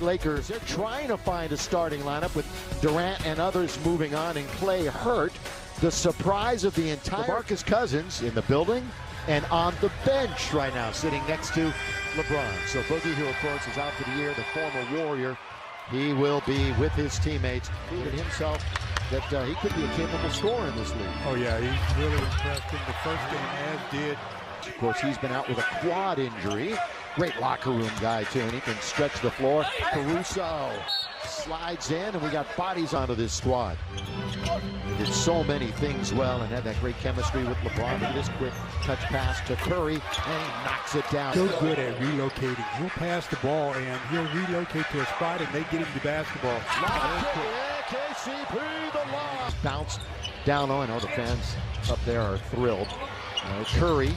Lakers, they're trying to find a starting lineup with Durant and others moving on and Clay hurt. The surprise of the entire DeMarcus Cousins in the building and on the bench right now, sitting next to LeBron. So Boogie, who of course is out for the year, the former Warrior, he will be with his teammates. Proved himself that he could be a capable scorer in this league. Oh yeah, he's really impressed in the first game, as did. Of course, he's been out with a quad injury. Great locker room guy too, and he can stretch the floor. Caruso slides in, and we got bodies onto this squad. He did so many things well and had that great chemistry with LeBron. Look at this quick touch pass to Curry, and he knocks it down. So good at relocating. He'll pass the ball, and he'll relocate to a spot, and they get him the basketball. KCP, the lob. Bounced down on. I know the fans up there are thrilled. Curry,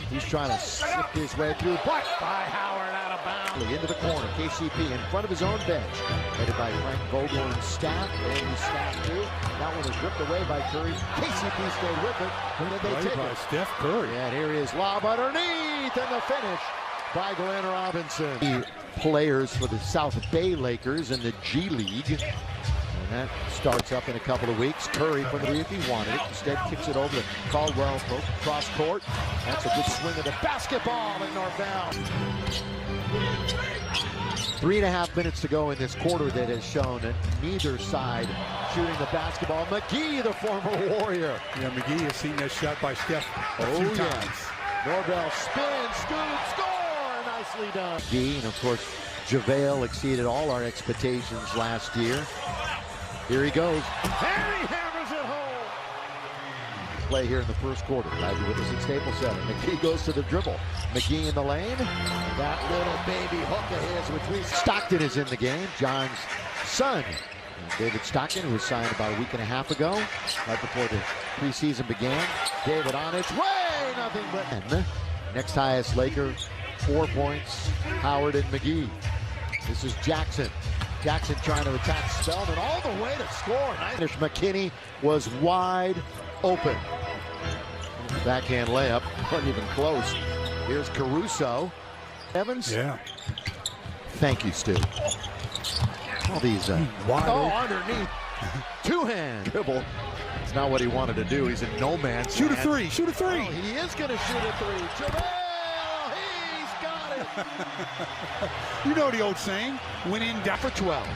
he's trying to slip his way through. Blocked by Howard, out of bounds. Into the corner. KCP in front of his own bench. Headed by Frank Vogel and staff. And he's staffed too. That one was ripped away by Curry. KCP stayed with it. And then they take by it. Steph Curry. And here is lob underneath. And the finish by Glenn Robinson. The players for the South Bay Lakers in the G League. And that starts up in a couple of weeks. Curry from the three if he wanted it. Instead kicks it over to Caldwell cross court. That's a good swing of the basketball in Norvell. 3.5 minutes to go in this quarter that has shown neither side shooting the basketball. McGee, the former Warrior. Yeah, McGee has seen that shot by Steph a few times. Norvell spins, scoop, score! Nicely done. McGee, and of course, JaVale exceeded all our expectations last year. Here he goes. And he hammers it home. Play here in the first quarter. Glad you're with us at Staples Center. McGee goes to the dribble. McGee in the lane. That little baby hook of his, which we... Stockton is in the game. John's son. David Stockton, who was signed about a week and a half ago, right before the preseason began. David on its way. Nothing but... Next highest Laker, 4 points. Howard and McGee. This is Jackson. Jackson trying to attack Spellman all the way to score. Nice. McKinney was wide open. Backhand layup, wasn't even close. Here's Caruso. Evans? Yeah. Thank you, Stu. All these, underneath. Two-hand dribble. It's not what he wanted to do. He's in no man's Shoot land. a three, shoot a three. Oh, he is going to shoot a three. JaVale, he's got it. You know the old saying, when in doubt. For 12.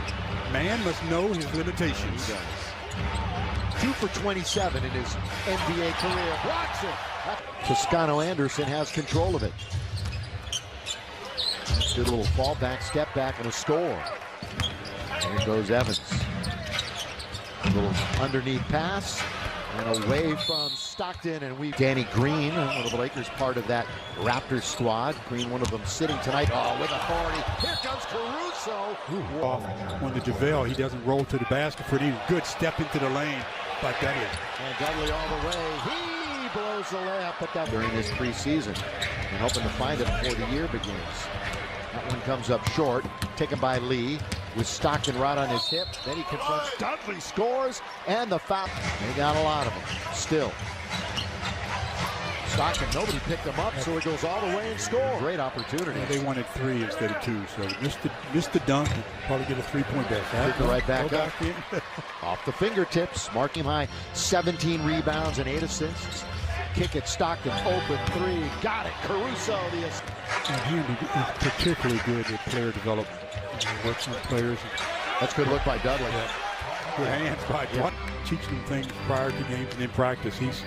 Man must know his limitations. He does. 2 for 27 in his NBA career. Blocks it. Toscano Anderson has control of it. Good little fallback, step back, and a score. Here goes Evans. A little underneath pass. And away from Stockton, and Danny Green, one of the Lakers, part of that Raptors squad. Green, one of them, sitting tonight. Oh, with authority. Here comes Caruso. On the JaVale, he doesn't roll to the basket for any good step into the lane like that is. And Dudley all the way. He blows the layup, but that during his preseason, and hoping to find it before the year begins. That one comes up short, taken by Lee, with Stockton right on his hip. Then he confronts Dudley, scores, and the foul. They got a lot of them. Still. Stockton, nobody picked him up, so he goes all the way and scores. Great opportunity. Yeah, they wanted 3 instead of 2, so missed the dunk and probably get a 3-point back. Pick it right back up. In. Off the fingertips, marking high 17 rebounds and 8 assists. Kick it, Stockton, open 3, got it. Caruso, the assist. And he is particularly good at player development. He works on players. That's good look by Dudley. Yeah. Good hands by Dudley. Teaching them things prior to games and in practice. He's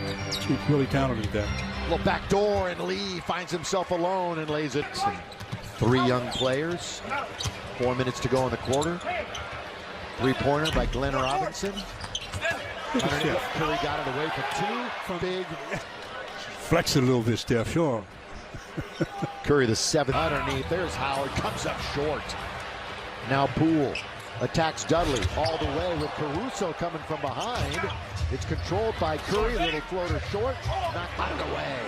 really talented at that. Little back door, and Lee finds himself alone and lays it. 3 young players. 4 minutes to go in the quarter. 3-pointer by Glenn Robinson. Curry got it away for 2 big. Flex it a little bit, Steph, sure. Curry, the 7th underneath. There's Howard, comes up short. Now Poole attacks Dudley all the way with Caruso coming from behind. It's controlled by Curry, a little floater short, knocked out of the way.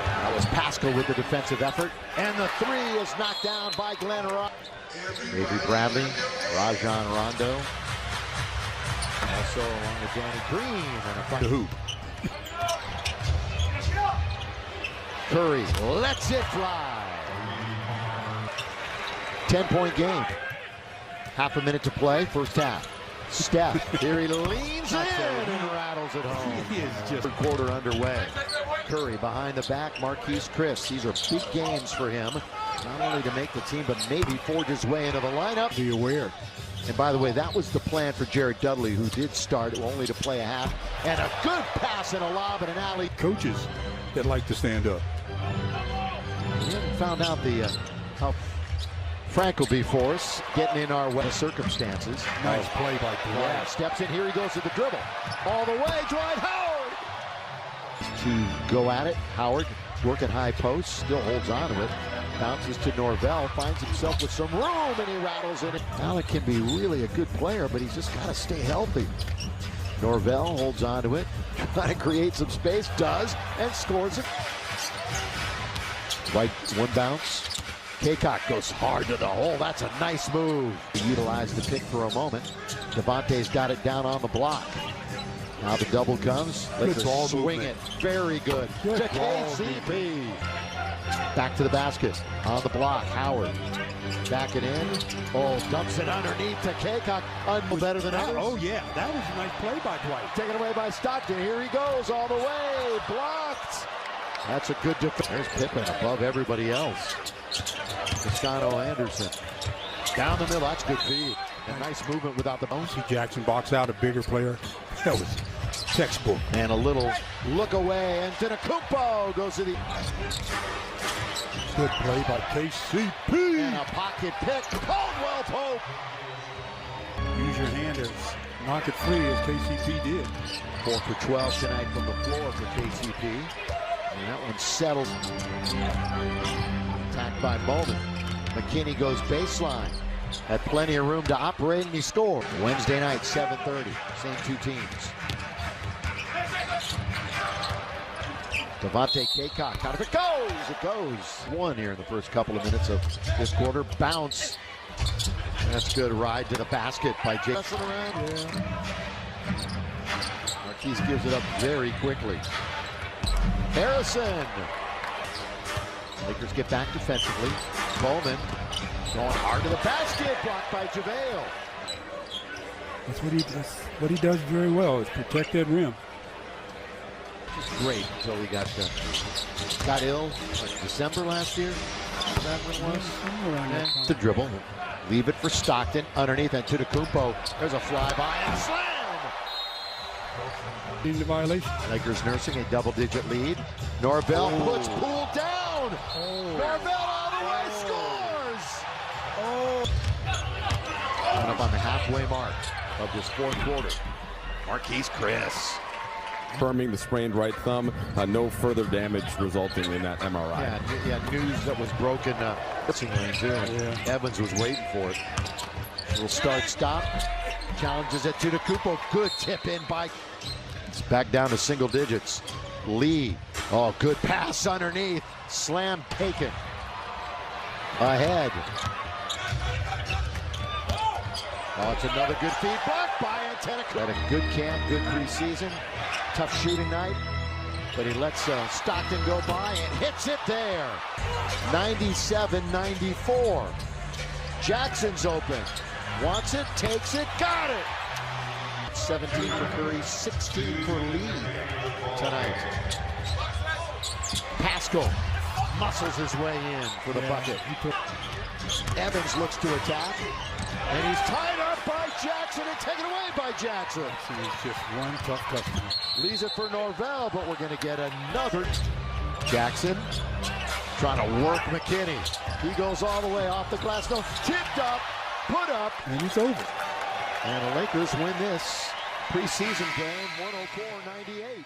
That was Pascal with the defensive effort, and the 3 is knocked down by Glenn Ross. Avery Bradley, Rajon Rondo, also along with Danny Green, and a front hoop. Curry lets it fly. 10-point game. Half a minute to play, first half. Steph, here he leans in and rattles it home. He is just third quarter underway. Curry behind the back, Marquise Chris. These are big games for him, not only to make the team, but maybe forge his way into the lineup. be aware. And by the way, that was the plan for Jared Dudley, who did start only to play a half. And a good pass and a lob and an alley. Coaches that like to stand up. We haven't found out how Frank will be for us, getting in our way circumstances. Nice play by Dwight. Yeah, steps in, here he goes to the dribble. All the way, Dwight Howard! To go at it, Howard working high post, still holds on to it. Bounces to Norvell, finds himself with some room, and he rattles it. Alec can be really a good player, but he's just got to stay healthy. Norvell holds on to it, trying to create some space, does, and scores it. White, one bounce. Kaycock goes hard to the hole. That's a nice move. He utilized the pick for a moment. Devontae's got it down on the block. Now the double comes. Lakers swing it. Very good. To KCP. Back to the basket. On the block. Howard. Back it in. Oh, dumps it underneath to Kaycock. Better than others. Oh, yeah. That was a nice play by Dwight. Taken away by Stockton. Here he goes all the way. Blocked. That's a good defense. There's Pippen above everybody else. Toscano Anderson. Down the middle. That's good feed. A nice movement without the bones. See Jackson box out a bigger player. That was textbook. And a little look away. And Antetokounmpo goes to the... Good play by KCP. And a pocket pick. Caldwell Pope. Use your hand as knock it free as KCP did. 4 for 12 tonight from the floor for KCP. And that one settles. Attacked by Bowman. McKinney goes baseline. Had plenty of room to operate, and he scored. Wednesday night, 7:30. Same two teams. Devontae Kaycock. Out of it goes. It goes. One here in the first couple of minutes of this quarter. Bounce. That's good. Ride to the basket by Jake. Marquise gives it up very quickly. Harrison. Lakers get back defensively. Bowman going hard to the basket. Blocked by JaVale. That's what he does very well, is protect that rim. Great until he got ill like December last year. Is that what it was? Somewhere around that time. The dribble. Leave it for Stockton. Underneath Antetokounmpo. There's a flyby and slam. In the violation. Lakers nursing a double-digit lead. Norvell puts Poole down. Norvell all the way scores. Coming up on the halfway mark of this fourth quarter. Marquise Chris. Confirming the sprained right thumb. No further damage resulting in that MRI. Yeah, news that was broken. Evans was waiting for it. Little start-stop. Challenges it to Antetokounmpo. Good tip in by... It's back down to single digits. Lee. Oh, good pass underneath. Slam taken. Ahead. Oh, it's another good feed. Blocked by Antetokounmpo. Had a good camp, good preseason. Tough shooting night. But he lets Stockton go by and hits it there. 97-94. Jackson's open. Wants it, takes it, got it. 17 for Curry, 16 for Lee tonight. Pascal muscles his way in for the bucket. Evans looks to attack, and he's tied up by Jackson and taken away by Jackson. He's just one tough customer. Leaves it for Norvell, but we're going to get another. Jackson trying to work McKinney. He goes all the way off the glass. No, tipped up, put up. And it's over. And the Lakers win this preseason game 104-98.